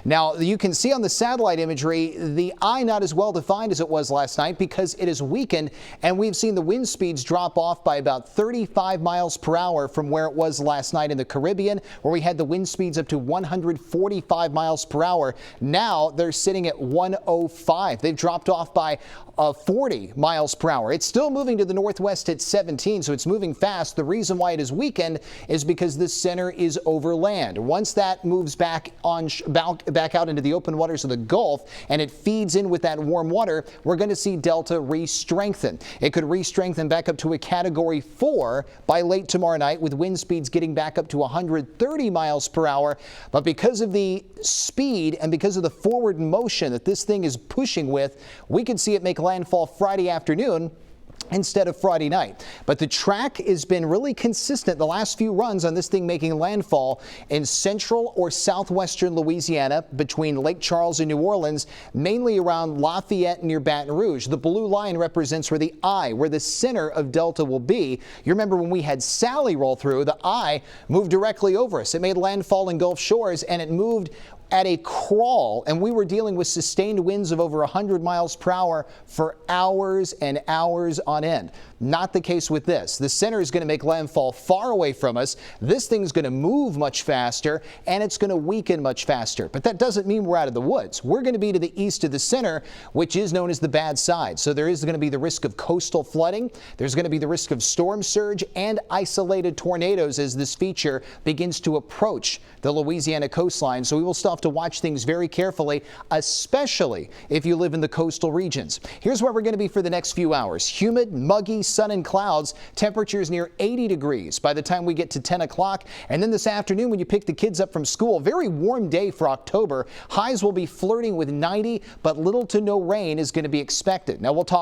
Now, you can see on the satellite imagery, the eye not as well defined as it was last night because it is weakened, and we've seen the wind speeds drop off by about 35 miles per hour from where it was last night in the Caribbean, where we had the wind speeds up to 145 miles per hour. Now they're sitting at 105. They've dropped off by 40 miles per hour. It's still moving to the northwest at 17, so it's moving fast. The reason why it is weakened is because the center is over land. Once that moves back out into the open waters of the Gulf and it feeds in with that warm water, we're going to see Delta re-strengthen. It could re-strengthen back up to a Category 4 by late tomorrow night, with wind speeds getting back up to 130 miles per hour. But because of the speed and because of the forward motion that this thing is pushing with, we could see it make landfall Friday afternoon instead of Friday night. But the track has been really consistent the last few runs on this thing making landfall in central or southwestern Louisiana between Lake Charles and New Orleans, mainly around Lafayette near Baton Rouge. The blue line represents where the eye, where the center of Delta will be. You remember when we had Sally roll through, the eye moved directly over us. It made landfall in Gulf Shores, and it moved at a crawl, and we were dealing with sustained winds of over 100 miles per hour for hours and hours on end. Not the case with this. The center is going to make landfall far away from us. This thing's going to move much faster, and it's going to weaken much faster. But that doesn't mean we're out of the woods. We're going to be to the east of the center, which is known as the bad side. So there is going to be the risk of coastal flooding. There's going to be the risk of storm surge and isolated tornadoes as this feature begins to approach the Louisiana coastline. So we will still have to watch things very carefully, especially if you live in the coastal regions. Here's where we're going to be for the next few hours. Humid, muggy, sun and clouds, temperatures near 80 degrees by the time we get to 10 o'clock. And then this afternoon, when you pick the kids up from school, very warm day for October. Highs will be flirting with 90, but little to no rain is going to be expected. Now we'll talk